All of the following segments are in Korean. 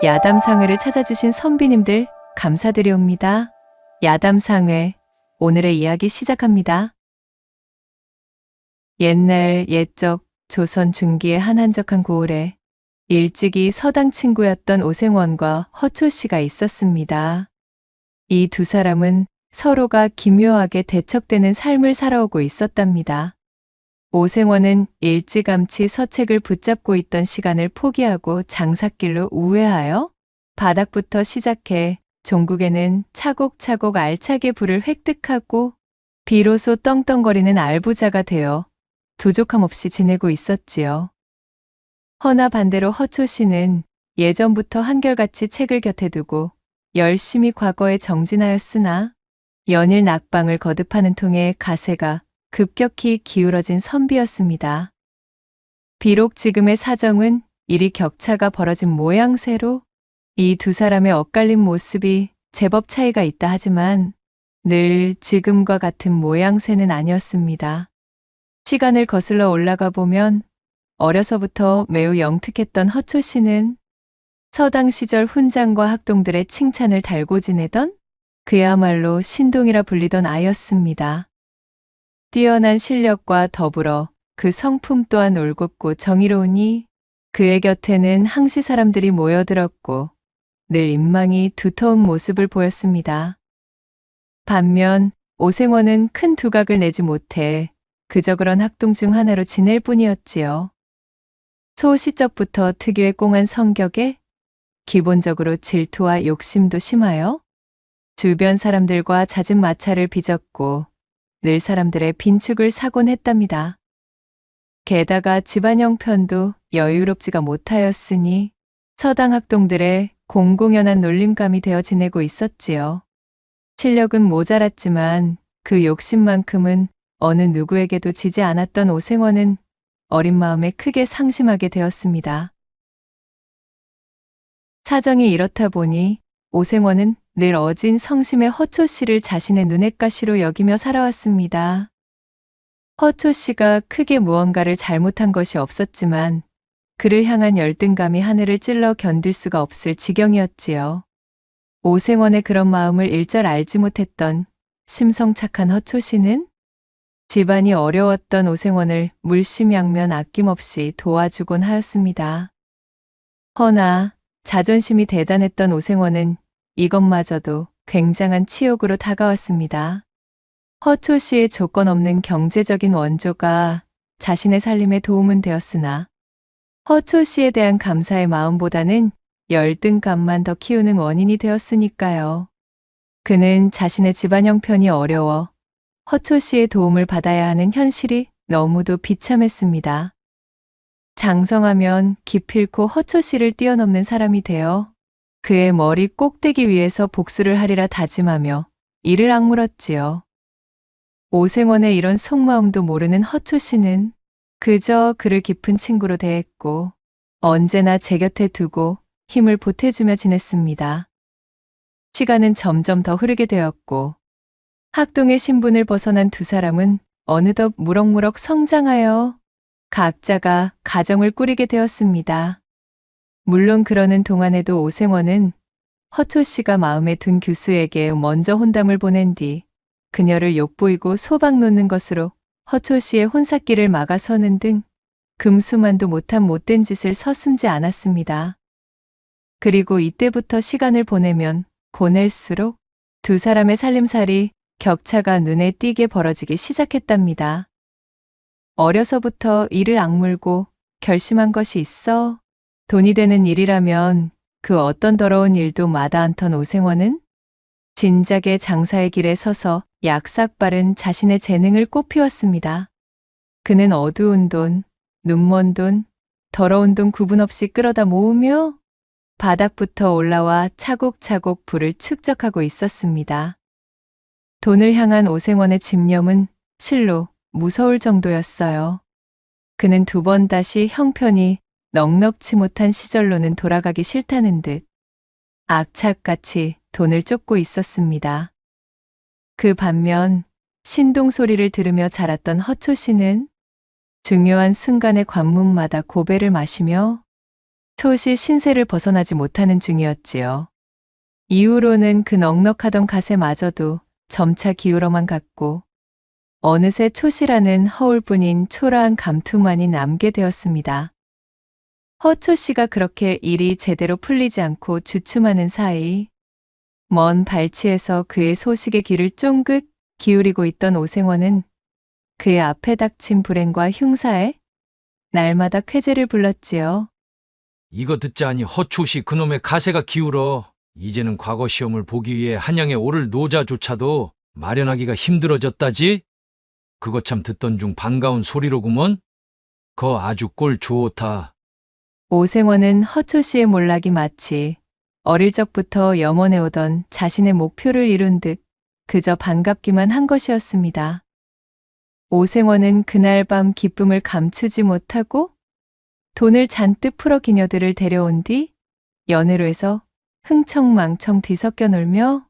야담상회를 찾아주신 선비님들 감사드리옵니다. 야담상회, 오늘의 이야기 시작합니다. 옛날 옛적 조선 중기의 한 한적한 고을에 일찍이 서당 친구였던 오생원과 허초씨가 있었습니다. 이 두 사람은 서로가 기묘하게 대척되는 삶을 살아오고 있었답니다. 오생원은 일찌감치 서책을 붙잡고 있던 시간을 포기하고 장삿길로 우회하여 바닥부터 시작해 종국에는 차곡차곡 알차게 부를 획득하고 비로소 떵떵거리는 알부자가 되어 부족함 없이 지내고 있었지요. 허나 반대로 허초씨는 예전부터 한결같이 책을 곁에 두고 열심히 과거에 정진하였으나 연일 낙방을 거듭하는 통에 가세가 급격히 기울어진 선비였습니다. 비록 지금의 사정은 이리 격차가 벌어진 모양새로 이 두 사람의 엇갈린 모습이 제법 차이가 있다 하지만 늘 지금과 같은 모양새는 아니었습니다. 시간을 거슬러 올라가 보면 어려서부터 매우 영특했던 허초씨는 서당 시절 훈장과 학동들의 칭찬을 달고 지내던 그야말로 신동이라 불리던 아이였습니다. 뛰어난 실력과 더불어 그 성품 또한 올곧고 정의로우니 그의 곁에는 항시 사람들이 모여들었고 늘 인망이 두터운 모습을 보였습니다. 반면 오생원은 큰 두각을 내지 못해 그저 그런 학동 중 하나로 지낼 뿐이었지요. 소시적부터 특유의 꽁한 성격에 기본적으로 질투와 욕심도 심하여 주변 사람들과 잦은 마찰을 빚었고 늘 사람들의 빈축을 사곤 했답니다. 게다가 집안 형편도 여유롭지가 못하였으니 서당 학동들의 공공연한 놀림감이 되어 지내고 있었지요. 실력은 모자랐지만 그 욕심만큼은 어느 누구에게도 지지 않았던 오생원은 어린 마음에 크게 상심하게 되었습니다. 사정이 이렇다 보니 오생원은 늘 어진 성심의 허초씨를 자신의 눈엣가시로 여기며 살아왔습니다. 허초씨가 크게 무언가를 잘못한 것이 없었지만 그를 향한 열등감이 하늘을 찔러 견딜 수가 없을 지경이었지요. 오생원의 그런 마음을 일절 알지 못했던 심성착한 허초씨는 집안이 어려웠던 오생원을 물심양면 아낌없이 도와주곤 하였습니다. 허나 자존심이 대단했던 오생원은 이것마저도 굉장한 치욕으로 다가왔습니다. 허초씨의 조건 없는 경제적인 원조가 자신의 살림에 도움은 되었으나 허초씨에 대한 감사의 마음보다는 열등감만 더 키우는 원인이 되었으니까요. 그는 자신의 집안 형편이 어려워 허초씨의 도움을 받아야 하는 현실이 너무도 비참했습니다. 장성하면 기필코 허초씨를 뛰어넘는 사람이 되어 그의 머리 꼭대기 위에서 복수를 하리라 다짐하며 이를 악물었지요. 오생원의 이런 속마음도 모르는 허초씨는 그저 그를 깊은 친구로 대했고 언제나 제 곁에 두고 힘을 보태주며 지냈습니다. 시간은 점점 더 흐르게 되었고 학동의 신분을 벗어난 두 사람은 어느덧 무럭무럭 성장하여 각자가 가정을 꾸리게 되었습니다. 물론 그러는 동안에도 오생원은 허초씨가 마음에 둔 교수에게 먼저 혼담을 보낸 뒤 그녀를 욕보이고 소박 놓는 것으로 허초씨의 혼삿길을 막아서는 등 금수만도 못한 못된 짓을 서슴지 않았습니다. 그리고 이때부터 시간을 보내면 보낼수록 두 사람의 살림살이 격차가 눈에 띄게 벌어지기 시작했답니다. 어려서부터 이를 악물고 결심한 것이 있어 돈이 되는 일이라면 그 어떤 더러운 일도 마다 않던 오생원은 진작에 장사의 길에 서서 약삭빠른 자신의 재능을 꽃피웠습니다. 그는 어두운 돈, 눈먼 돈, 더러운 돈 구분 없이 끌어다 모으며 바닥부터 올라와 차곡차곡 부를 축적하고 있었습니다. 돈을 향한 오생원의 집념은 실로 무서울 정도였어요. 그는 두 번 다시 형편이 넉넉지 못한 시절로는 돌아가기 싫다는 듯 악착같이 돈을 쫓고 있었습니다. 그 반면 신동 소리를 들으며 자랐던 허초씨는 중요한 순간의 관문마다 고배를 마시며 토시 신세를 벗어나지 못하는 중이었지요. 이후로는 그 넉넉하던 갓에마저도 점차 기울어만 갔고 어느새 초시라는 허울뿐인 초라한 감투만이 남게 되었습니다. 허초 씨가 그렇게 일이 제대로 풀리지 않고 주춤하는 사이 먼 발치에서 그의 소식에 귀를 쫑긋 기울이고 있던 오생원은 그의 앞에 닥친 불행과 흉사에 날마다 쾌재를 불렀지요. 이거 듣자니 허초시 그놈의 가세가 기울어. 이제는 과거 시험을 보기 위해 한양에 오를 노자조차도 마련하기가 힘들어졌다지? 그거 참 듣던 중 반가운 소리로구먼? 거 아주 꼴 좋다. 오생원은 허초 씨의 몰락이 마치 어릴 적부터 염원해오던 자신의 목표를 이룬 듯 그저 반갑기만 한 것이었습니다. 오생원은 그날 밤 기쁨을 감추지 못하고 돈을 잔뜩 풀어 기녀들을 데려온 뒤 연회로에서 흥청망청 뒤섞여 놀며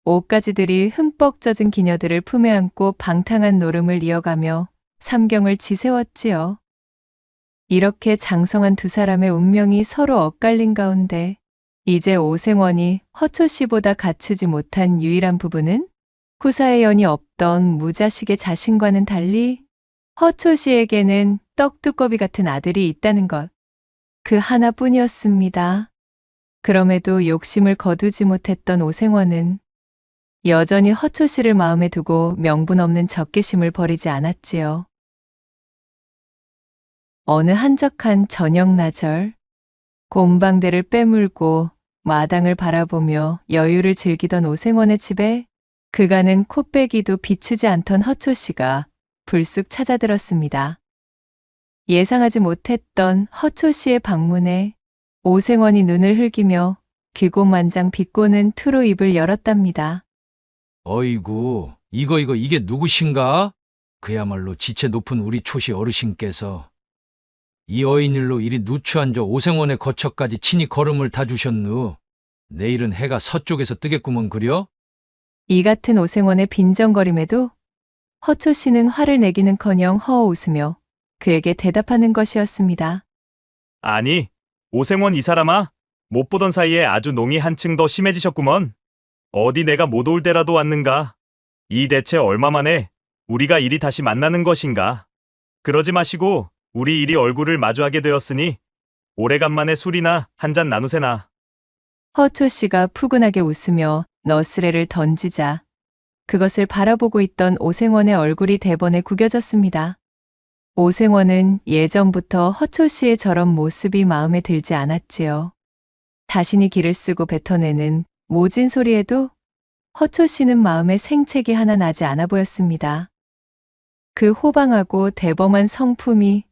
옷가지들이 흠뻑 젖은 기녀들을 품에 안고 방탕한 노름을 이어가며 삼경을 지새웠지요. 이렇게 장성한 두 사람의 운명이 서로 엇갈린 가운데 이제 오생원이 허초 씨보다 갖추지 못한 유일한 부분은 후사의 연이 없던 무자식의 자신과는 달리 허초 씨에게는 떡두꺼비 같은 아들이 있다는 것. 그 하나뿐이었습니다. 그럼에도 욕심을 거두지 못했던 오생원은 여전히 허초 씨를 마음에 두고 명분 없는 적개심을 버리지 않았지요. 어느 한적한 저녁 나절, 곰방대를 빼물고 마당을 바라보며 여유를 즐기던 오생원의 집에 그간은 코빼기도 비추지 않던 허초 씨가 불쑥 찾아들었습니다. 예상하지 못했던 허초 씨의 방문에 오생원이 눈을 흘기며 귀고만장 비꼬는 투로 입을 열었답니다. 어이구, 이게 누구신가? 그야말로 지체 높은 우리 초시 어르신께서 이 어인일로 이리 누추한 저 오생원의 거처까지 친히 걸음을 다 주셨누. 내일은 해가 서쪽에서 뜨겠구먼 그려? 이 같은 오생원의 빈정거림에도 허초 씨는 화를 내기는커녕 허어 웃으며 그에게 대답하는 것이었습니다. 아니, 오생원 이 사람아, 못 보던 사이에 아주 농이 한층 더 심해지셨구먼. 어디 내가 못 올 때라도 왔는가? 이 대체 얼마 만에 우리가 이리 다시 만나는 것인가? 그러지 마시고 우리 이리 얼굴을 마주하게 되었으니 오래간만에 술이나 한잔 나누세나. 허초 씨가 푸근하게 웃으며 너스레를 던지자 그것을 바라보고 있던 오생원의 얼굴이 대번에 구겨졌습니다. 오생원은 예전부터 허초 씨의 저런 모습이 마음에 들지 않았지요. 자신이 기를 쓰고 뱉어내는 모진 소리에도 허초 씨는 마음에 생채기 하나 나지 않아 보였습니다. 그 호방하고 대범한 성품이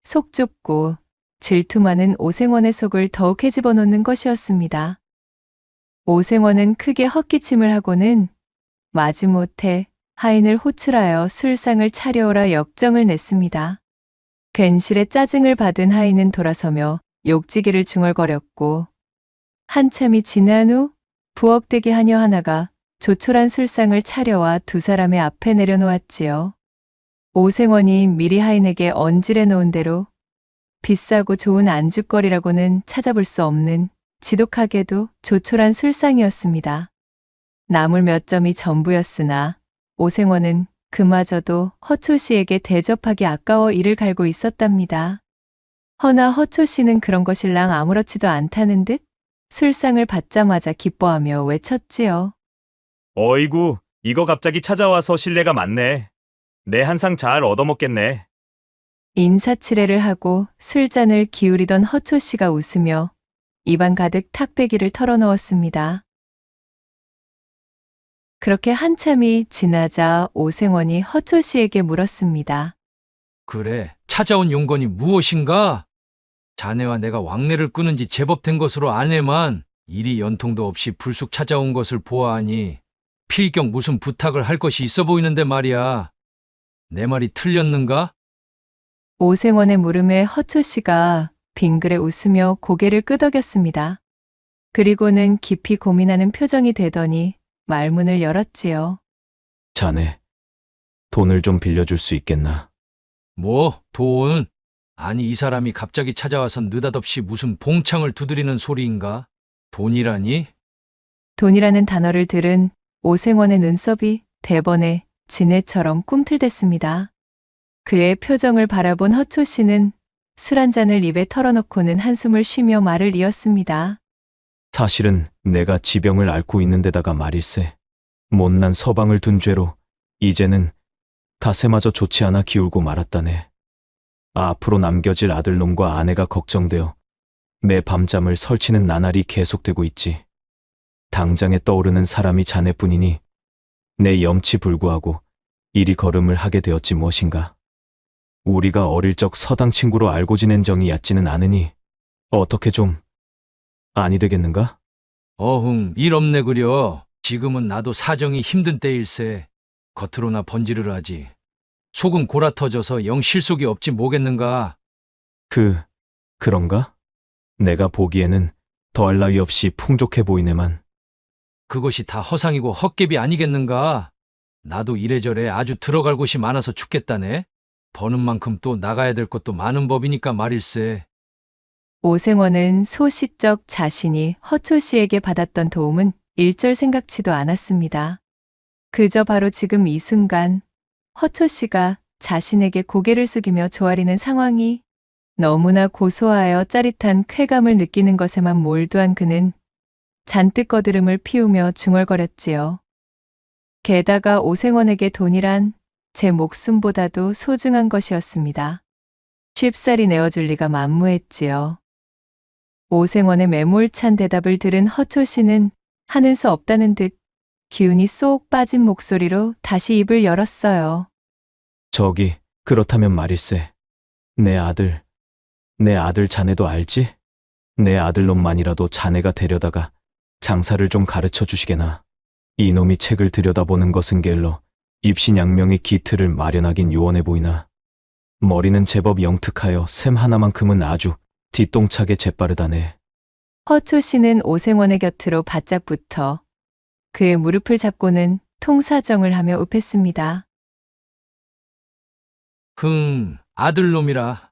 속 좁고 질투 많은 오생원의 속을 더욱 헤집어 놓는 것이었습니다. 오생원은 크게 헛기침을 하고는 마지못해 하인을 호출하여 술상을 차려오라 역정을 냈습니다. 괜시레 짜증을 받은 하인은 돌아서며 욕지기를 중얼거렸고 한참이 지난 후 부엌대기 하녀 하나가 조촐한 술상을 차려와 두 사람의 앞에 내려놓았지요. 오생원이 미리 하인에게 언질해 놓은 대로 비싸고 좋은 안주거리라고는 찾아볼 수 없는 지독하게도 조촐한 술상이었습니다. 나물 몇 점이 전부였으나 오생원은 그마저도 허초 씨에게 대접하기 아까워 이를 갈고 있었답니다. 허나 허초 씨는 그런 것일랑 아무렇지도 않다는 듯 술상을 받자마자 기뻐하며 외쳤지요. 어이구, 이거 갑자기 찾아와서 신뢰가 많네. 내 한 상 잘 얻어먹겠네. 인사치레를 하고 술잔을 기울이던 허초 씨가 웃으며 입안 가득 탁배기를 털어넣었습니다. 그렇게 한참이 지나자 오생원이 허초 씨에게 물었습니다. 그래, 찾아온 용건이 무엇인가? 자네와 내가 왕래를 끊은 지 제법 된 것으로 아네만 이리 연통도 없이 불쑥 찾아온 것을 보아하니 필경 무슨 부탁을 할 것이 있어 보이는데 말이야. 내 말이 틀렸는가? 오생원의 물음에 허초 씨가 빙그레 웃으며 고개를 끄덕였습니다. 그리고는 깊이 고민하는 표정이 되더니 말문을 열었지요. 자네, 돈을 좀 빌려줄 수 있겠나? 뭐, 돈? 아니, 이 사람이 갑자기 찾아와서 느닷없이 무슨 봉창을 두드리는 소리인가? 돈이라니? 돈이라는 단어를 들은 오생원의 눈썹이 대번에 지네처럼 꿈틀댔습니다. 그의 표정을 바라본 허초 씨는 술 한 잔을 입에 털어넣고는 한숨을 쉬며 말을 이었습니다. 사실은 내가 지병을 앓고 있는 데다가 말일세. 못난 서방을 둔 죄로 이제는 다세마저 좋지 않아 기울고 말았다네. 앞으로 남겨질 아들놈과 아내가 걱정되어 매 밤잠을 설치는 나날이 계속되고 있지. 당장에 떠오르는 사람이 자네뿐이니 내 염치 불구하고 이리 걸음을 하게 되었지 무엇인가. 우리가 어릴 적 서당 친구로 알고 지낸 정이 얕지는 않으니 어떻게 좀 아니 되겠는가? 어흥, 일 없네 그려. 지금은 나도 사정이 힘든 때일세. 겉으로나 번지르르 하지. 속은 골아터져서 영 실속이 없지 뭐겠는가. 그런가? 내가 보기에는 더할 나위 없이 풍족해 보이네만. 그것이 다 허상이고 헛개비 아니겠는가. 나도 이래저래 아주 들어갈 곳이 많아서 죽겠다네. 버는 만큼 또 나가야 될 것도 많은 법이니까 말일세. 오생원은 소시적 자신이 허초 씨에게 받았던 도움은 일절 생각지도 않았습니다. 그저 바로 지금 이 순간 허초 씨가 자신에게 고개를 숙이며 조아리는 상황이 너무나 고소하여 짜릿한 쾌감을 느끼는 것에만 몰두한 그는 잔뜩 거드름을 피우며 중얼거렸지요. 게다가 오생원에게 돈이란 제 목숨보다도 소중한 것이었습니다. 쉽사리 내어줄 리가 만무했지요. 오생원의 매몰찬 대답을 들은 허초 씨는 하는 수 없다는 듯 기운이 쏙 빠진 목소리로 다시 입을 열었어요. 저기, 그렇다면 말일세. 내 아들 자네도 알지? 내 아들놈만이라도 자네가 데려다가 장사를 좀 가르쳐 주시게나. 이놈이 책을 들여다보는 것은 게을러 입신양명의 기틀을 마련하긴 요원해 보이나. 머리는 제법 영특하여 샘 하나만큼은 아주 뒤똥차게 재빠르다네. 허초 씨는 오생원의 곁으로 바짝 붙어 그의 무릎을 잡고는 통사정을 하며 읍했습니다. 아들놈이라.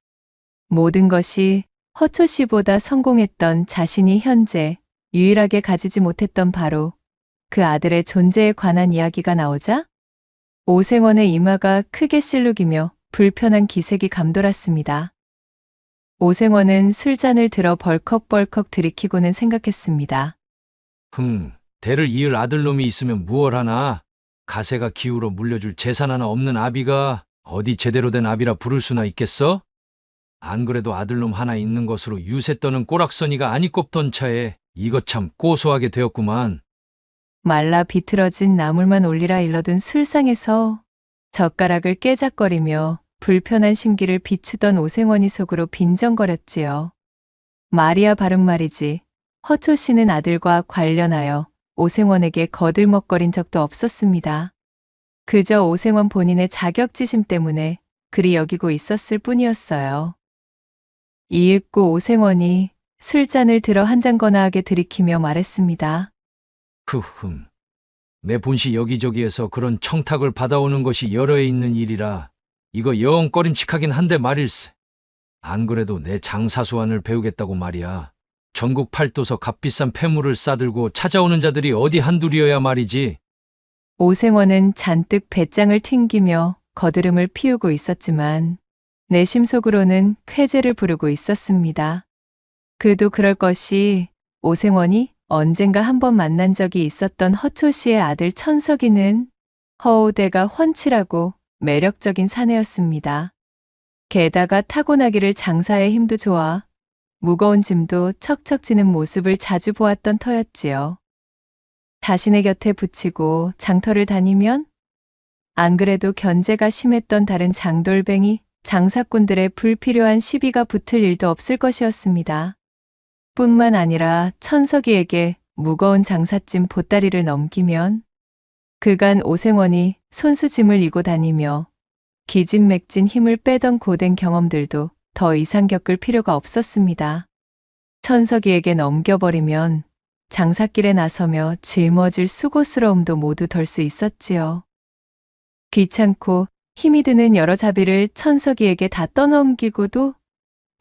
모든 것이 허초 씨보다 성공했던 자신이 현재 유일하게 가지지 못했던 바로 그 아들의 존재에 관한 이야기가 나오자 오생원의 이마가 크게 실룩이며 불편한 기색이 감돌았습니다. 오생원은 술잔을 들어 벌컥벌컥 들이키고는 생각했습니다. 대를 이을 아들놈이 있으면 무얼 하나. 가세가 기우로 물려줄 재산 하나 없는 아비가 어디 제대로 된 아비라 부를 수나 있겠어? 안 그래도 아들놈 하나 있는 것으로 유세 떠는 꼬락서니가 아니 꼽던 차에 이것 참 고소하게 되었구만. 말라 비틀어진 나물만 올리라 일러둔 술상에서 젓가락을 깨작거리며 불편한 심기를 비추던 오생원이 속으로 빈정거렸지요. 말이야 바른 말이지. 허초 씨는 아들과 관련하여 오생원에게 거들먹거린 적도 없었습니다. 그저 오생원 본인의 자격지심 때문에 그리 여기고 있었을 뿐이었어요. 이윽고 오생원이 술잔을 들어 한 잔 거나하게 들이키며 말했습니다. 내 본시 여기저기에서 그런 청탁을 받아오는 것이 여러 해 있는 일이라 이거 영 꺼림칙하긴 한데 말일세. 안 그래도 내 장사수완을 배우겠다고 말이야. 전국 팔도서 값비싼 폐물을 싸들고 찾아오는 자들이 어디 한둘이어야 말이지. 오생원은 잔뜩 배짱을 튕기며 거드름을 피우고 있었지만 내심 속으로는 쾌재를 부르고 있었습니다. 그도 그럴 것이 오생원이 언젠가 한번 만난 적이 있었던 허초 씨의 아들 천석이는 허우대가 훤칠하고 매력적인 사내였습니다. 게다가 타고나기를 장사의 힘도 좋아 무거운 짐도 척척 지는 모습을 자주 보았던 터였지요. 자신의 곁에 붙이고 장터를 다니면 안 그래도 견제가 심했던 다른 장돌뱅이 장사꾼들의 불필요한 시비가 붙을 일도 없을 것이었습니다. 뿐만 아니라 천석이에게 무거운 장삿짐 보따리를 넘기면 그간 오생원이 손수짐을 이고 다니며 기진맥진 힘을 빼던 고된 경험들도 더 이상 겪을 필요가 없었습니다. 천석이에게 넘겨버리면 장사길에 나서며 짊어질 수고스러움도 모두 덜 수 있었지요. 귀찮고 힘이 드는 여러 자비를 천석이에게 다 떠넘기고도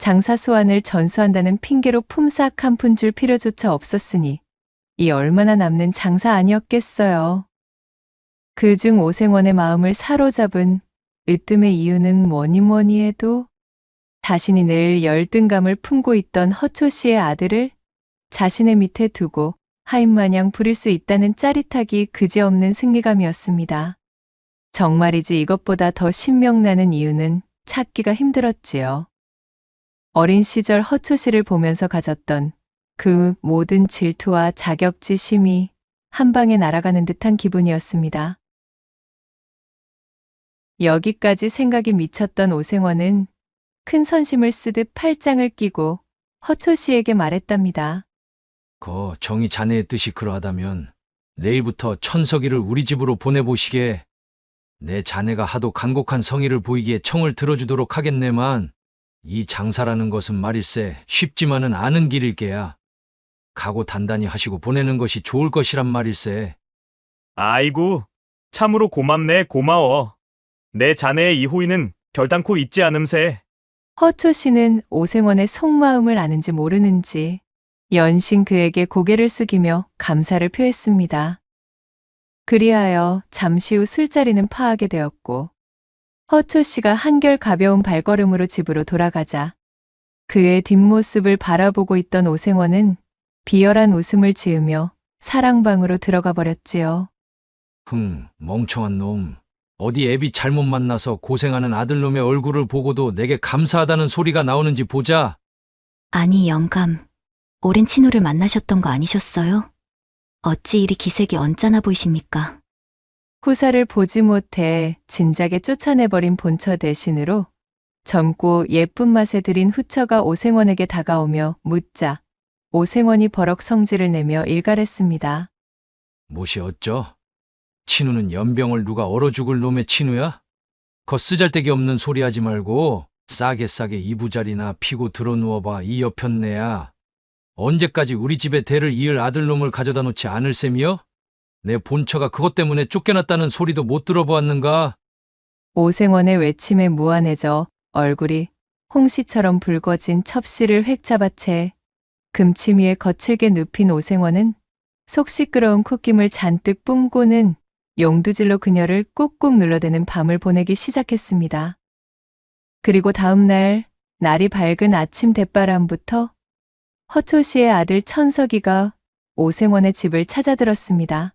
장사 소환을 전수한다는 핑계로 품삯 한 푼 줄 필요조차 없었으니 이 얼마나 남는 장사 아니었겠어요. 그중 오생원의 마음을 사로잡은 으뜸의 이유는 뭐니 해도 자신이 늘 열등감을 품고 있던 허초 씨의 아들을 자신의 밑에 두고 하인마냥 부릴 수 있다는 짜릿하기 그지없는 승리감이었습니다. 정말이지 이것보다 더 신명나는 이유는 찾기가 힘들었지요. 어린 시절 허초 씨를 보면서 가졌던 그 모든 질투와 자격지심이 한 방에 날아가는 듯한 기분이었습니다. 여기까지 생각이 미쳤던 오생원은 큰 선심을 쓰듯 팔짱을 끼고 허초 씨에게 말했답니다. 정이 자네의 뜻이 그러하다면 내일부터 천석이를 우리 집으로 보내보시게. 내 자네가 하도 간곡한 성의를 보이기에 청을 들어주도록 하겠네만 이 장사라는 것은 말일세 쉽지만은 않은 길일게야. 각오 단단히 하시고 보내는 것이 좋을 것이란 말일세. 아이고, 참으로 고맙네, 고마워. 내 자네의 이 호의는 결단코 잊지 않음세. 허초 씨는 오생원의 속마음을 아는지 모르는지 연신 그에게 고개를 숙이며 감사를 표했습니다. 그리하여 잠시 후 술자리는 파하게 되었고 허초 씨가 한결 가벼운 발걸음으로 집으로 돌아가자 그의 뒷모습을 바라보고 있던 오생원은 비열한 웃음을 지으며 사랑방으로 들어가 버렸지요. 멍청한 놈. 어디 애비 잘못 만나서 고생하는 아들놈의 얼굴을 보고도 내게 감사하다는 소리가 나오는지 보자. 아니, 영감. 오랜 친구를 만나셨던 거 아니셨어요? 어찌 이리 기색이 언짢아 보이십니까? 후사를 보지 못해 진작에 쫓아내버린 본처 대신으로 젊고 예쁜 맛에 들인 후처가 오생원에게 다가오며 묻자 오생원이 버럭 성질을 내며 일갈했습니다. 못이 어쩌? 친우는 연병을 누가 얼어 죽을 놈의 친우야? 쓰잘데기 없는 소리 하지 말고 싸게 이부자리나 피고 들어누워봐. 이 여편네야. 언제까지 우리 집에 대를 이을 아들놈을 가져다 놓지 않을 셈이여? 내 본처가 그것 때문에 쫓겨났다는 소리도 못 들어보았는가? 오생원의 외침에 무안해져 얼굴이 홍시처럼 붉어진 첩씨를 획 잡아 채 금치미에 거칠게 눕힌 오생원은 속 시끄러운 콧김을 잔뜩 뿜고는 용두질로 그녀를 꾹꾹 눌러대는 밤을 보내기 시작했습니다. 그리고 다음 날이 밝은 아침 대바람부터 허초 씨의 아들 천석이가 오생원의 집을 찾아들었습니다.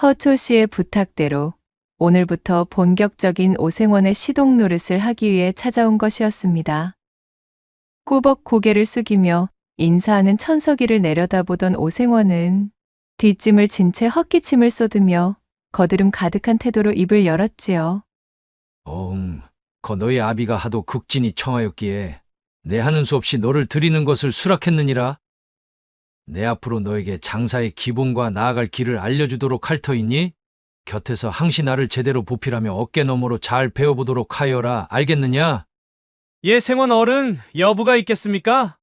허초 씨의 부탁대로 오늘부터 본격적인 오생원의 시동 노릇을 하기 위해 찾아온 것이었습니다. 꾸벅 고개를 숙이며 인사하는 천석이를 내려다보던 오생원은 뒷짐을 진 채 헛기침을 쏟으며 거드름 가득한 태도로 입을 열었지요. 너희 아비가 하도 극진히 청하였기에 내 하는 수 없이 너를 드리는 것을 수락했느니라. 내 앞으로 너에게 장사의 기본과 나아갈 길을 알려주도록 할 터이니 곁에서 항시 나를 제대로 보필하며 어깨너머로 잘 배워보도록 하여라. 알겠느냐? 예, 생원 어른, 여부가 있겠습니까?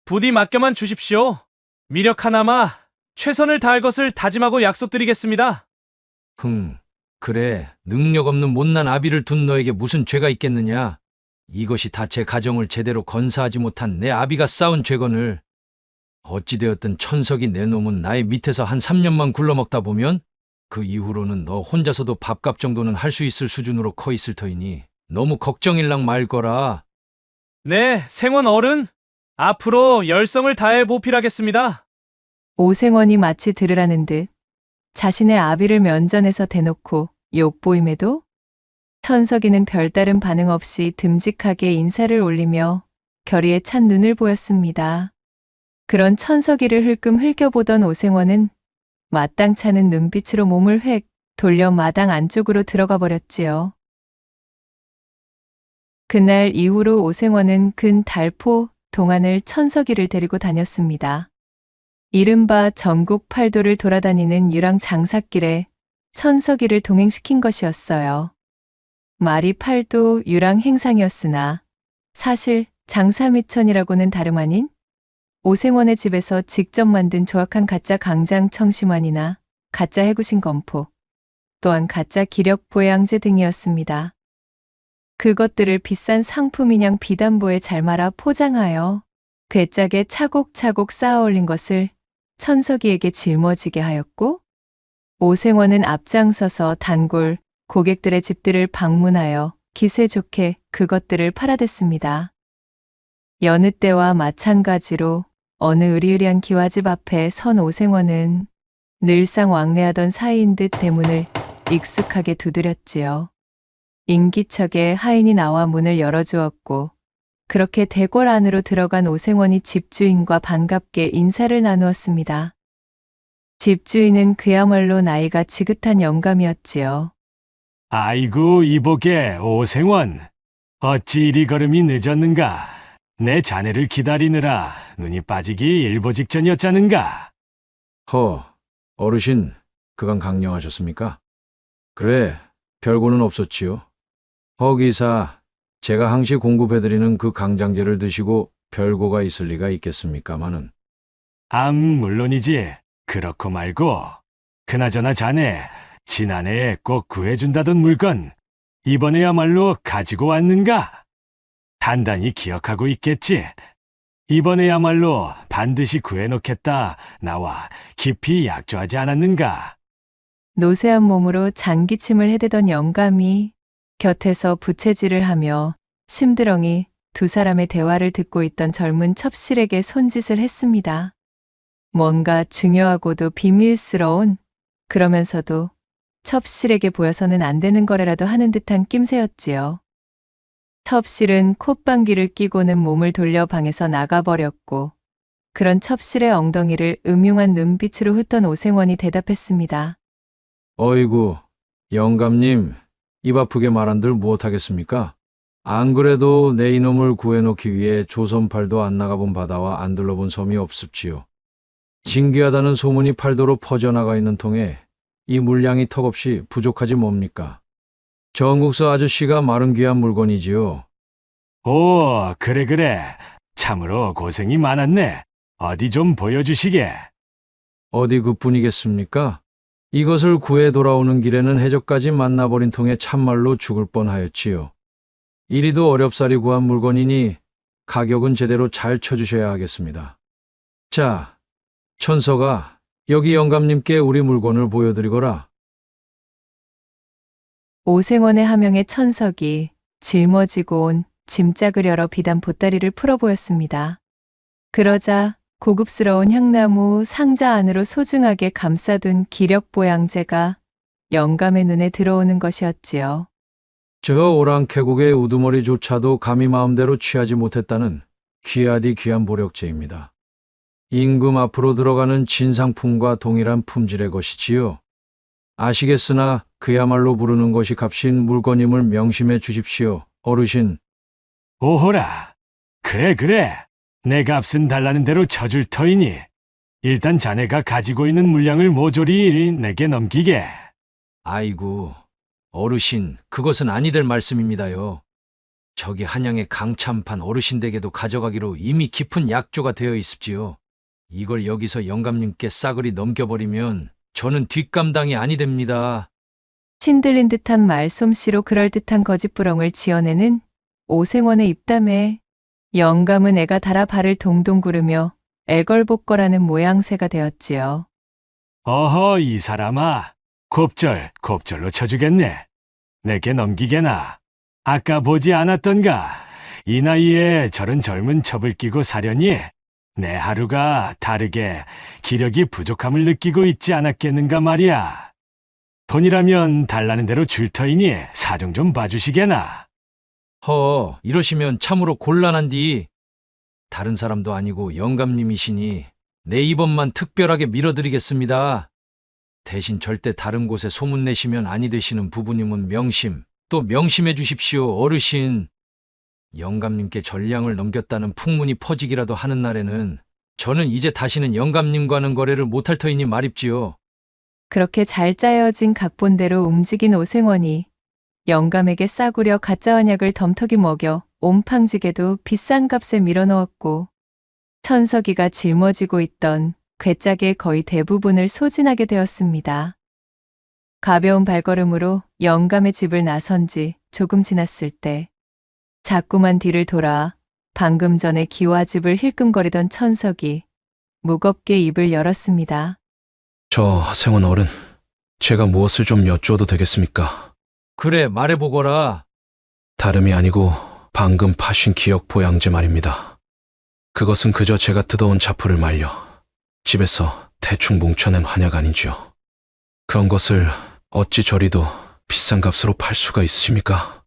부디 맡겨만 주십시오. 미력 하나마 최선을 다할 것을 다짐하고 약속드리겠습니다. 그래. 능력 없는 못난 아비를 둔 너에게 무슨 죄가 있겠느냐? 이것이 다 제 가정을 제대로 건사하지 못한 내 아비가 쌓은 죄건을. 어찌되었든 천석이 내 놈은 나의 밑에서 한 3년만 굴러먹다 보면 그 이후로는 너 혼자서도 밥값 정도는 할 수 있을 수준으로 커 있을 터이니 너무 걱정일랑 말거라. 네, 생원 어른, 앞으로 열성을 다해 보필하겠습니다. 오생원이 마치 들으라는 듯 자신의 아비를 면전에서 대놓고 욕보임에도 천석이는 별다른 반응 없이 듬직하게 인사를 올리며 결의에 찬 눈을 보였습니다. 그런 천석이를 흘끔 흘겨보던 오생원은 마땅찮은 눈빛으로 몸을 획 돌려 마당 안쪽으로 들어가 버렸지요. 그날 이후로 오생원은 근 달포 동안을 천석이를 데리고 다녔습니다. 이른바 전국 팔도를 돌아다니는 유랑 장사길에 천석이를 동행시킨 것이었어요. 말이 팔도 유랑 행상이었으나 사실 장사미천이라고는 다름 아닌 오생원의 집에서 직접 만든 조악한 가짜 강장 청심환이나 가짜 해구신 검포, 또한 가짜 기력 보양제 등이었습니다. 그것들을 비싼 상품인양 비단보에 잘 말아 포장하여 괴짝에 차곡차곡 쌓아 올린 것을 천석이에게 짊어지게 하였고, 오생원은 앞장서서 단골, 고객들의 집들을 방문하여 기세 좋게 그것들을 팔아댔습니다. 여느 때와 마찬가지로 어느 으리으리한 기와집 앞에 선 오생원은 늘상 왕래하던 사이인 듯 대문을 익숙하게 두드렸지요. 인기척에 하인이 나와 문을 열어주었고, 그렇게 대궐 안으로 들어간 오생원이 집주인과 반갑게 인사를 나누었습니다. 집주인은 그야말로 나이가 지긋한 영감이었지요. 아이고 이보게 오생원, 어찌 이리 걸음이 늦었는가? 내 자네를 기다리느라 눈이 빠지기 일보 직전이었자는가? 어르신, 그간 강령하셨습니까? 그래, 별고는 없었지요. 기사, 제가 항시 공급해드리는 그 강장제를 드시고 별고가 있을 리가 있겠습니까마는. 물론이지. 그렇고 말고. 그나저나 자네, 지난해에 꼭 구해준다던 물건, 이번에야말로 가지고 왔는가? 단단히 기억하고 있겠지. 이번에야말로 반드시 구해놓겠다. 나와 깊이 약조하지 않았는가? 노쇠한 몸으로 장기침을 해대던 영감이 곁에서 부채질을 하며 심드렁이 두 사람의 대화를 듣고 있던 젊은 첩실에게 손짓을 했습니다. 뭔가 중요하고도 비밀스러운, 그러면서도 첩실에게 보여서는 안 되는 거래라도 하는 듯한 낌새였지요. 첩실은 콧방귀를 뀌고는 몸을 돌려 방에서 나가버렸고, 그런 첩실의 엉덩이를 음흉한 눈빛으로 훑던 오생원이 대답했습니다. 어이구, 영감님, 입 아프게 말한들 무엇하겠습니까? 안 그래도 내 이놈을 구해놓기 위해 조선팔도 안 나가본 바다와 안 둘러본 섬이 없습지요. 진귀하다는 소문이 팔도로 퍼져나가 있는 통에 이 물량이 턱없이 부족하지 뭡니까? 전국서 아저씨가 마른 귀한 물건이지요. 오, 그래. 참으로 고생이 많았네. 어디 좀 보여주시게. 어디 그뿐이겠습니까? 이것을 구해 돌아오는 길에는 해적까지 만나버린 통에 참말로 죽을 뻔하였지요. 이리도 어렵사리 구한 물건이니 가격은 제대로 잘 쳐주셔야 하겠습니다. 자, 천서가 여기 영감님께 우리 물건을 보여드리거라. 오생원의 하명에 천석이 짊어지고 온 짐짝을 열어 비단 보따리를 풀어 보였습니다. 그러자 고급스러운 향나무 상자 안으로 소중하게 감싸둔 기력보양제가 영감의 눈에 들어오는 것이었지요. 저 오랑캐국의 우두머리조차도 감히 마음대로 취하지 못했다는 귀하디 귀한 보력제입니다. 임금 앞으로 들어가는 진상품과 동일한 품질의 것이지요. 아시겠으나 그야말로 부르는 것이 값인 물건임을 명심해 주십시오, 어르신. 오호라. 그래. 내 값은 달라는 대로 쳐줄 터이니 일단 자네가 가지고 있는 물량을 모조리 내게 넘기게. 아이고, 어르신, 그것은 아니 될 말씀입니다요. 저기 한양의 강참판 어르신 댁에도 가져가기로 이미 깊은 약조가 되어 있습지요. 이걸 여기서 영감님께 싸그리 넘겨버리면 저는 뒷감당이 아니 됩니다. 신들린 듯한 말솜씨로 그럴듯한 거짓부렁을 지어내는 오생원의 입담에 영감은 애가 달아 발을 동동 구르며 애걸복걸하는 모양새가 되었지요. 어허, 이 사람아. 곱절로 쳐주겠네. 내게 넘기게나. 아까 보지 않았던가. 이 나이에 저런 젊은 첩을 끼고 사려니 내 하루가 다르게 기력이 부족함을 느끼고 있지 않았겠는가 말이야. 돈이라면 달라는 대로 줄 터이니 사정 좀 봐주시게나. 이러시면 참으로 곤란한디. 다른 사람도 아니고 영감님이시니 내 이번만 특별하게 밀어드리겠습니다. 대신 절대 다른 곳에 소문내시면 아니 되시는 부부님은 또 명심해 주십시오, 어르신. 영감님께 전량을 넘겼다는 풍문이 퍼지기라도 하는 날에는 저는 이제 다시는 영감님과는 거래를 못할 터이니 말입지요. 그렇게 잘 짜여진 각본대로 움직인 오생원이 영감에게 싸구려 가짜 언약을 덤터기 먹여 옴팡지게도 비싼 값에 밀어넣었고, 천석이가 짊어지고 있던 괴짝의 거의 대부분을 소진하게 되었습니다. 가벼운 발걸음으로 영감의 집을 나선 지 조금 지났을 때 자꾸만 뒤를 돌아 방금 전에 기와집을 힐끔거리던 천석이 무겁게 입을 열었습니다. 저 하생원 어른, 제가 무엇을 좀 여쭈어도 되겠습니까? 그래, 말해보거라. 다름이 아니고 방금 파신 기억 보양제 말입니다. 그것은 그저 제가 뜯어온 자포를 말려 집에서 대충 뭉쳐낸 한약 아닌지요. 그런 것을 어찌 저리도 비싼 값으로 팔 수가 있으십니까?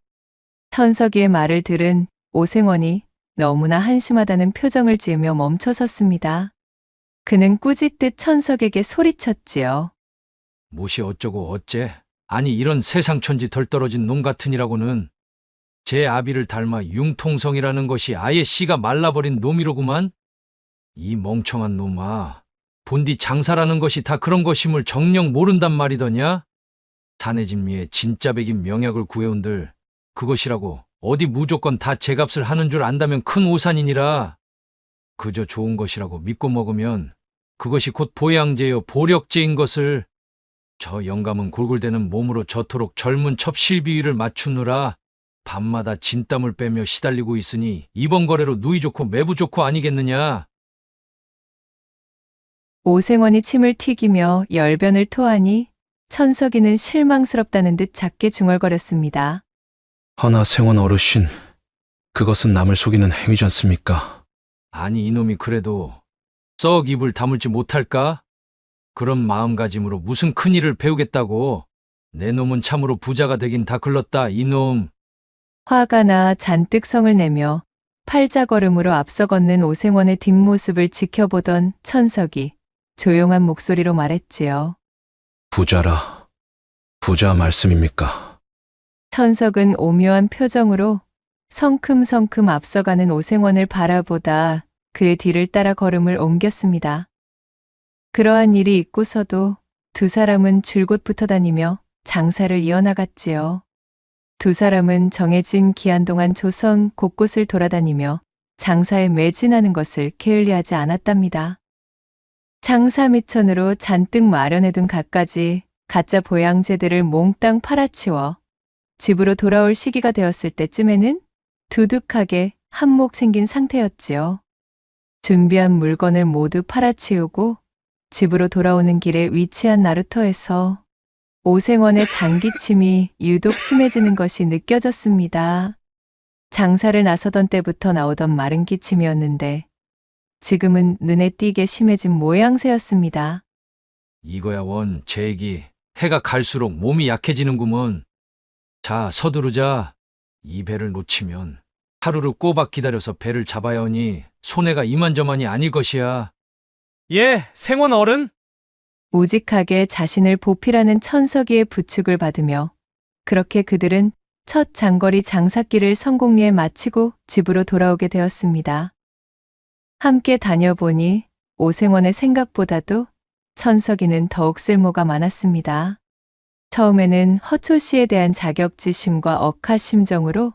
천석이의 말을 들은 오생원이 너무나 한심하다는 표정을 지으며 멈춰섰습니다. 그는 꾸짖듯 천석에게 소리쳤지요. 무시 어쩌고 어째? 아니 이런 세상천지 덜 떨어진 놈 같으니라고는 제 아비를 닮아 융통성이라는 것이 아예 씨가 말라버린 놈이로구만? 이 멍청한 놈아, 본디 장사라는 것이 다 그런 것임을 정녕 모른단 말이더냐? 자네 집리에 진짜 백인 명약을 구해온들 그것이라고 어디 무조건 다 제값을 하는 줄 안다면 큰 오산이니라. 그저 좋은 것이라고 믿고 먹으면 그것이 곧 보양제요 보력제인 것을. 저 영감은 골골대는 몸으로 저토록 젊은 첩실비위를 맞추느라 밤마다 진땀을 빼며 시달리고 있으니 이번 거래로 누이 좋고 매부 좋고 아니겠느냐. 오생원이 침을 튀기며 열변을 토하니 천석이는 실망스럽다는 듯 작게 중얼거렸습니다. 허나 생원 어르신, 그것은 남을 속이는 행위지 않습니까? 아니 이놈이 그래도 썩 입을 다물지 못할까? 그런 마음가짐으로 무슨 큰일을 배우겠다고. 내 놈은 참으로 부자가 되긴 다 글렀다 이놈. 화가 나 잔뜩 성을 내며 팔자걸음으로 앞서 걷는 오생원의 뒷모습을 지켜보던 천석이 조용한 목소리로 말했지요. 부자라. 부자 말씀입니까? 천석은 오묘한 표정으로 성큼성큼 앞서가는 오생원을 바라보다 그의 뒤를 따라 걸음을 옮겼습니다. 그러한 일이 있고서도 두 사람은 줄곧 붙어 다니며 장사를 이어나갔지요. 두 사람은 정해진 기한 동안 조선 곳곳을 돌아다니며 장사에 매진하는 것을 게을리하지 않았답니다. 장사 미천으로 잔뜩 마련해둔 갖가지 가짜 보양제들을 몽땅 팔아치워 집으로 돌아올 시기가 되었을 때쯤에는 두둑하게 한몫 생긴 상태였지요. 준비한 물건을 모두 팔아치우고 집으로 돌아오는 길에 위치한 나루터에서 오생원의 장기침이 유독 심해지는 것이 느껴졌습니다. 장사를 나서던 때부터 나오던 마른 기침이었는데 지금은 눈에 띄게 심해진 모양새였습니다. 이거야 원 제 얘기. 해가 갈수록 몸이 약해지는구먼. 자 서두르자. 이 배를 놓치면 하루를 꼬박 기다려서 배를 잡아야 하니 손해가 이만저만이 아닐 것이야. 예, 생원 어른. 우직하게 자신을 보필하는 천석이의 부축을 받으며 그렇게 그들은 첫 장거리 장사길을 성공리에 마치고 집으로 돌아오게 되었습니다. 함께 다녀보니 오생원의 생각보다도 천석이는 더욱 쓸모가 많았습니다. 처음에는 허초 씨에 대한 자격지심과 억하심정으로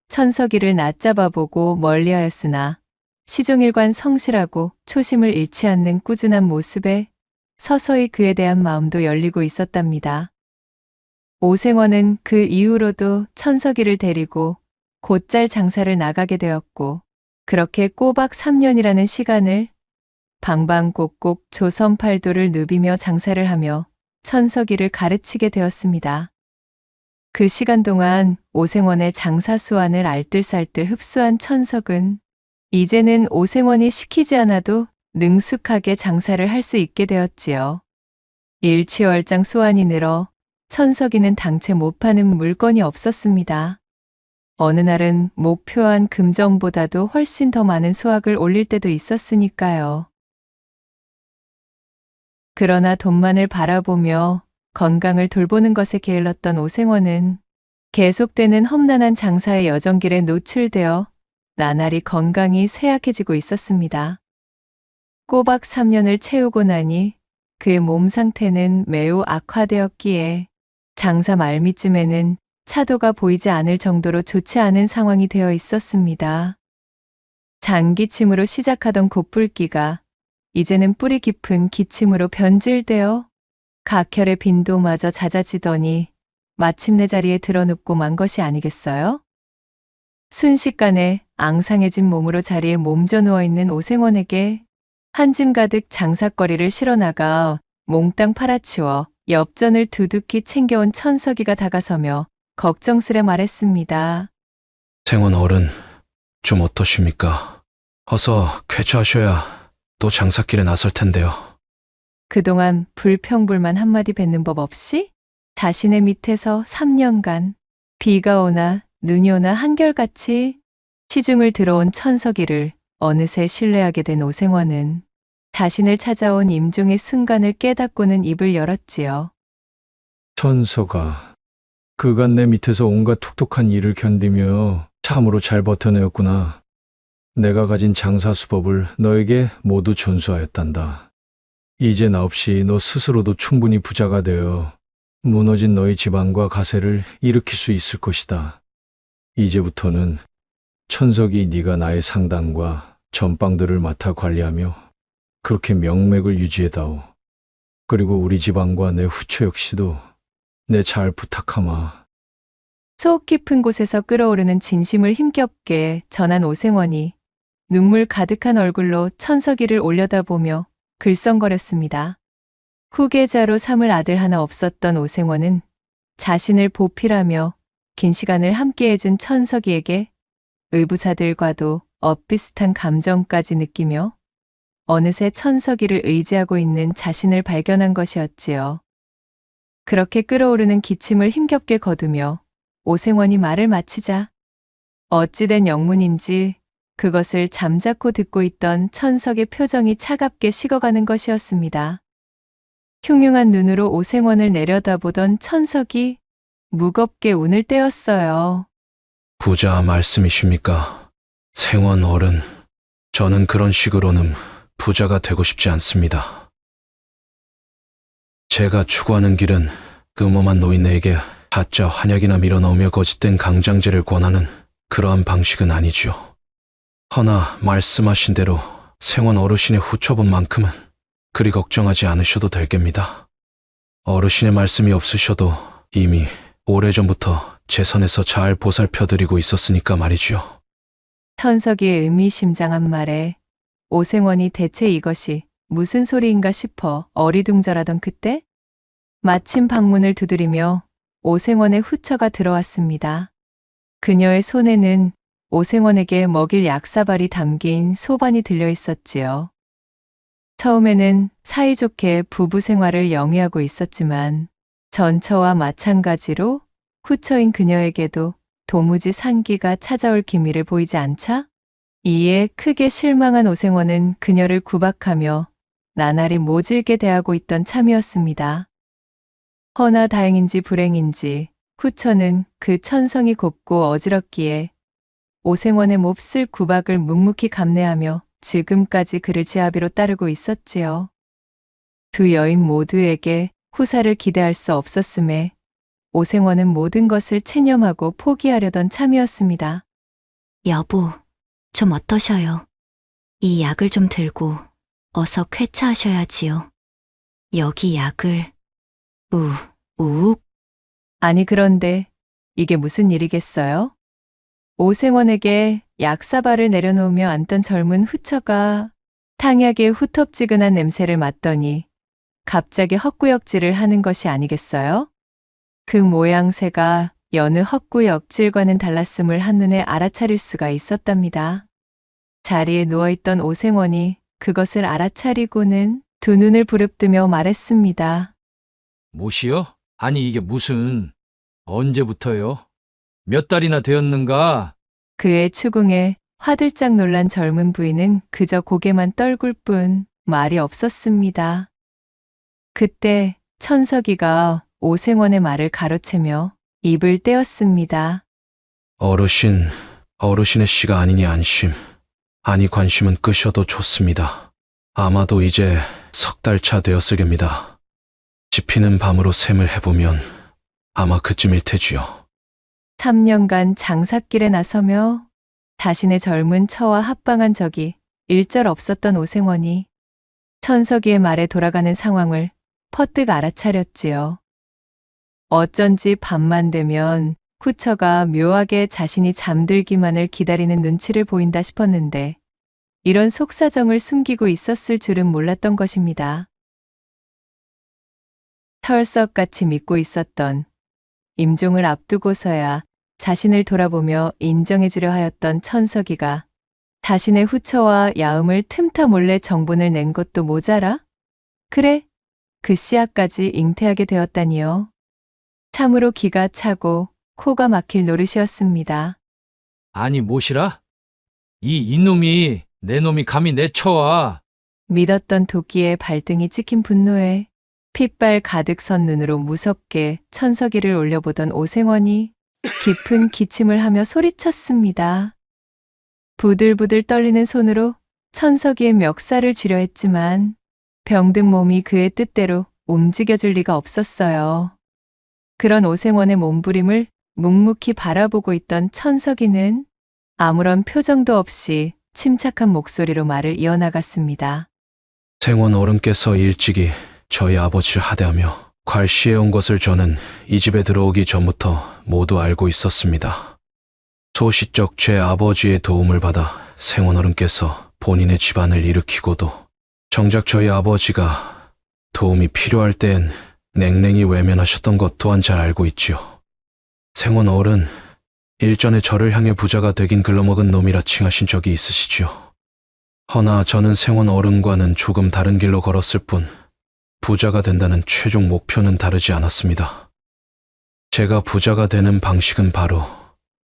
천석이를 낮잡아보고 멀리하였으나 시종일관 성실하고 초심을 잃지 않는 꾸준한 모습에 서서히 그에 대한 마음도 열리고 있었답니다. 오생원은 그 이후로도 천석이를 데리고 곧잘 장사를 나가게 되었고 그렇게 꼬박 3년이라는 시간을 방방곡곡 조선팔도를 누비며 장사를 하며 천석이를 가르치게 되었습니다. 그 시간 동안 오생원의 장사 수완을 알뜰살뜰 흡수한 천석은 이제는 오생원이 시키지 않아도 능숙하게 장사를 할 수 있게 되었지요. 일취월장 수완이 늘어 천석이는 당최 못 파는 물건이 없었습니다. 어느 날은 목표한 금정보다도 훨씬 더 많은 수확을 올릴 때도 있었으니까요. 그러나 돈만을 바라보며 건강을 돌보는 것에 게을렀던 오생원은 계속되는 험난한 장사의 여정길에 노출되어 나날이 건강이 쇠약해지고 있었습니다. 꼬박 3년을 채우고 나니 그의 몸 상태는 매우 악화되었기에 장사 말미쯤에는 차도가 보이지 않을 정도로 좋지 않은 상황이 되어 있었습니다. 장기침으로 시작하던 곧불기가 이제는 뿌리 깊은 기침으로 변질되어 각혈의 빈도마저 잦아지더니 마침내 자리에 드러눕고 만 것이 아니겠어요? 순식간에 앙상해진 몸으로 자리에 몸져 누워있는 오생원에게 한 짐 가득 장사거리를 실어나가 몽땅 팔아치워 엽전을 두둑히 챙겨온 천석이가 다가서며 걱정스레 말했습니다. 생원 어른, 좀 어떠십니까? 어서 쾌차하셔야 또 장사길에 나설 텐데요. 그동안 불평불만 한마디 뱉는 법 없이 자신의 밑에서 3년간 비가 오나 눈이 오나 한결같이 시중을 들어온 천석이를 어느새 신뢰하게 된 오생원은 자신을 찾아온 임종의 순간을 깨닫고는 입을 열었지요. 천서가, 그간 내 밑에서 온갖 툭툭한 일을 견디며 참으로 잘 버텨내었구나. 내가 가진 장사 수법을 너에게 모두 전수하였단다. 이제 나 없이 너 스스로도 충분히 부자가 되어 무너진 너의 집안과 가세를 일으킬 수 있을 것이다. 이제부터는 천석이 네가 나의 상단과 전방들을 맡아 관리하며 그렇게 명맥을 유지해다오. 그리고 우리 집안과 내 후처 역시도 내 잘 부탁하마. 속 깊은 곳에서 끓어오르는 진심을 힘겹게 전한 오생원이 눈물 가득한 얼굴로 천석이를 올려다보며 글썽거렸습니다. 후계자로 삼을 아들 하나 없었던 오생원은 자신을 보필하며 긴 시간을 함께해준 천석이에게 의부사들과도 엇비슷한 감정까지 느끼며 어느새 천석이를 의지하고 있는 자신을 발견한 것이었지요. 그렇게 끓어오르는 기침을 힘겹게 거두며 오생원이 말을 마치자 어찌된 영문인지 그것을 잠자코 듣고 있던 천석의 표정이 차갑게 식어가는 것이었습니다. 흉흉한 눈으로 오생원을 내려다보던 천석이 무겁게 운을 떼었어요. 부자 말씀이십니까? 생원 어른, 저는 그런 식으로는 부자가 되고 싶지 않습니다. 제가 추구하는 길은 음험한 노인네에게 가짜 환약이나 밀어넣으며 거짓된 강장제를 권하는 그러한 방식은 아니죠. 허나 말씀하신 대로 생원 어르신의 후처분 만큼은 그리 걱정하지 않으셔도 될 geb니다. 어르신의 말씀이 없으셔도 이미 오래전부터 제 선에서 잘 보살펴드리고 있었으니까 말이죠. 천석이의 의미심장한 말에 오생원이 대체 이것이 무슨 소리인가 싶어 어리둥절하던 그때 마침 방문을 두드리며 오생원의 후처가 들어왔습니다. 그녀의 손에는 오생원에게 먹일 약사발이 담긴 소반이 들려 있었지요. 처음에는 사이좋게 부부 생활을 영위하고 있었지만 전처와 마찬가지로 후처인 그녀에게도 도무지 상기가 찾아올 기미를 보이지 않자 이에 크게 실망한 오생원은 그녀를 구박하며 나날이 모질게 대하고 있던 참이었습니다. 허나 다행인지 불행인지 후처는 그 천성이 곱고 어지럽기에 오생원의 몹쓸 구박을 묵묵히 감내하며 지금까지 그를 지아비로 따르고 있었지요. 두 여인 모두에게 후사를 기대할 수 없었음에 오생원은 모든 것을 체념하고 포기하려던 참이었습니다. 여보, 좀 어떠셔요? 이 약을 좀 들고 어서 쾌차하셔야지요. 여기 약을 우욱. 아니 그런데 이게 무슨 일이겠어요? 오생원에게 약사발을 내려놓으며 앉던 젊은 후처가 탕약의 후텁지근한 냄새를 맡더니 갑자기 헛구역질을 하는 것이 아니겠어요? 그 모양새가 여느 헛구역질과는 달랐음을 한눈에 알아차릴 수가 있었답니다. 자리에 누워있던 오생원이 그것을 알아차리고는 두 눈을 부릅뜨며 말했습니다. 뭐시여? 아니 이게 무슨... 언제부터요? 몇 달이나 되었는가? 그의 추궁에 화들짝 놀란 젊은 부인은 그저 고개만 떨굴 뿐 말이 없었습니다. 그때 천석이가 오생원의 말을 가로채며 입을 떼었습니다. 어르신의 씨가 아니니 안심, 아니 관심은 끄셔도 좋습니다. 아마도 이제 석 달 차 되었을 geb니다. 지피는 밤으로 셈을 해보면 아마 그쯤일 테지요. 3년간 장삿길에 나서며 자신의 젊은 처와 합방한 적이 일절 없었던 오생원이 천석이의 말에 돌아가는 상황을 퍼뜩 알아차렸지요. 어쩐지 밤만 되면 후처가 묘하게 자신이 잠들기만을 기다리는 눈치를 보인다 싶었는데 이런 속사정을 숨기고 있었을 줄은 몰랐던 것입니다. 털썩같이 믿고 있었던 임종을 앞두고서야 자신을 돌아보며 인정해주려 하였던 천석이가 자신의 후처와 야음을 틈타 몰래 정본을 낸 것도 모자라? 그래, 그 씨앗까지 잉태하게 되었다니요. 참으로 기가 차고 코가 막힐 노릇이었습니다. 아니 뭐시라? 이 이놈이 내 놈이 감히 내쳐와. 믿었던 도끼에 발등이 찍힌 분노에 핏발 가득 선 눈으로 무섭게 천석이를 올려보던 오생원이 깊은 기침을 하며 소리쳤습니다. 부들부들 떨리는 손으로 천석이의 멱살을 쥐려 했지만 병든 몸이 그의 뜻대로 움직여줄 리가 없었어요. 그런 오생원의 몸부림을 묵묵히 바라보고 있던 천석이는 아무런 표정도 없이 침착한 목소리로 말을 이어나갔습니다. 생원 어른께서 일찍이 저희 아버지를 하대하며 괄시해온 것을 저는 이 집에 들어오기 전부터 모두 알고 있었습니다. 소시적 제 아버지의 도움을 받아 생원 어른께서 본인의 집안을 일으키고도 정작 저희 아버지가 도움이 필요할 땐 냉랭히 외면하셨던 것 또한 잘 알고 있지요. 생원 어른, 일전에 저를 향해 부자가 되긴 글러먹은 놈이라 칭하신 적이 있으시지요. 허나 저는 생원 어른과는 조금 다른 길로 걸었을 뿐 부자가 된다는 최종 목표는 다르지 않았습니다. 제가 부자가 되는 방식은 바로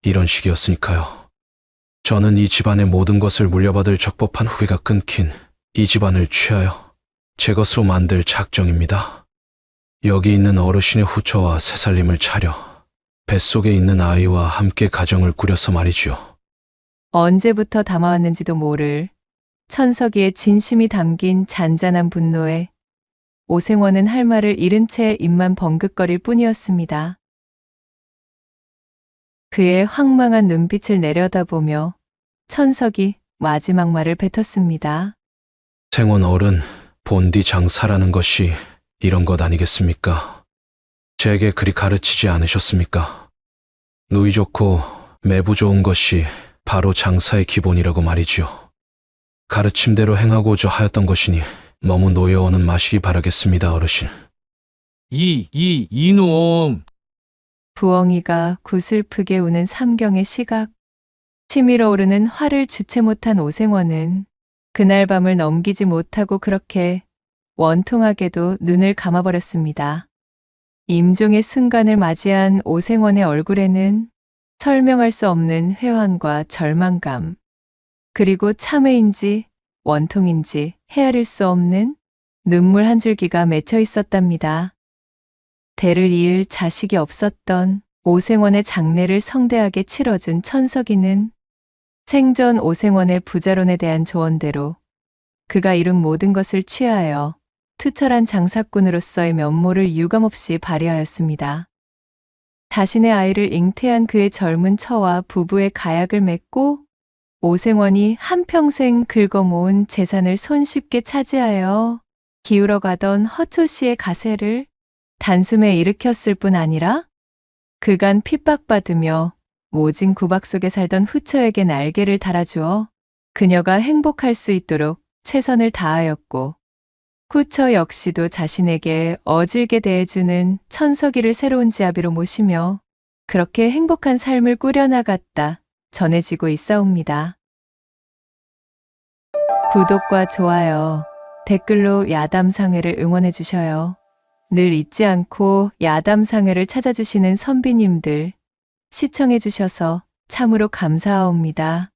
이런 식이었으니까요. 저는 이 집안의 모든 것을 물려받을 적법한 후계가 끊긴 이 집안을 취하여 제 것으로 만들 작정입니다. 여기 있는 어르신의 후처와 새살림을 차려 뱃속에 있는 아이와 함께 가정을 꾸려서 말이죠. 언제부터 담아왔는지도 모를 천석이의 진심이 담긴 잔잔한 분노에 오생원은 할 말을 잃은 채 입만 벙긋거릴 뿐이었습니다. 그의 황망한 눈빛을 내려다보며 천석이 마지막 말을 뱉었습니다. 생원 어른, 본디 장사라는 것이 이런 것 아니겠습니까? 제게 그리 가르치지 않으셨습니까? 누이 좋고 매부 좋은 것이 바로 장사의 기본이라고 말이지요. 가르침대로 행하고자 하였던 것이니 너무 놓여오는 마시기 바라겠습니다, 어르신. 이놈! 부엉이가 구슬프게 우는 삼경의 시각, 치밀어 오르는 화를 주체 못한 오생원은 그날 밤을 넘기지 못하고 그렇게 원통하게도 눈을 감아버렸습니다. 임종의 순간을 맞이한 오생원의 얼굴에는 설명할 수 없는 회환과 절망감, 그리고 참회인지 원통인지 헤아릴 수 없는 눈물 한 줄기가 맺혀 있었답니다. 대를 이을 자식이 없었던 오생원의 장례를 성대하게 치러준 천석이는 생전 오생원의 부자론에 대한 조언대로 그가 이룬 모든 것을 취하여 투철한 장사꾼으로서의 면모를 유감없이 발휘하였습니다. 자신의 아이를 잉태한 그의 젊은 처와 부부의 가약을 맺고 오생원이 한평생 긁어모은 재산을 손쉽게 차지하여 기울어가던 허초 씨의 가세를 단숨에 일으켰을 뿐 아니라 그간 핍박받으며 모진 구박 속에 살던 후처에게 날개를 달아주어 그녀가 행복할 수 있도록 최선을 다하였고 후처 역시도 자신에게 어질게 대해주는 천석이를 새로운 지아비로 모시며 그렇게 행복한 삶을 꾸려나갔다 전해지고 있사옵니다. 구독과 좋아요, 댓글로 야담상회를 응원해 주셔요. 늘 잊지 않고 야담상회를 찾아주시는 선비님들 시청해 주셔서 참으로 감사하옵니다.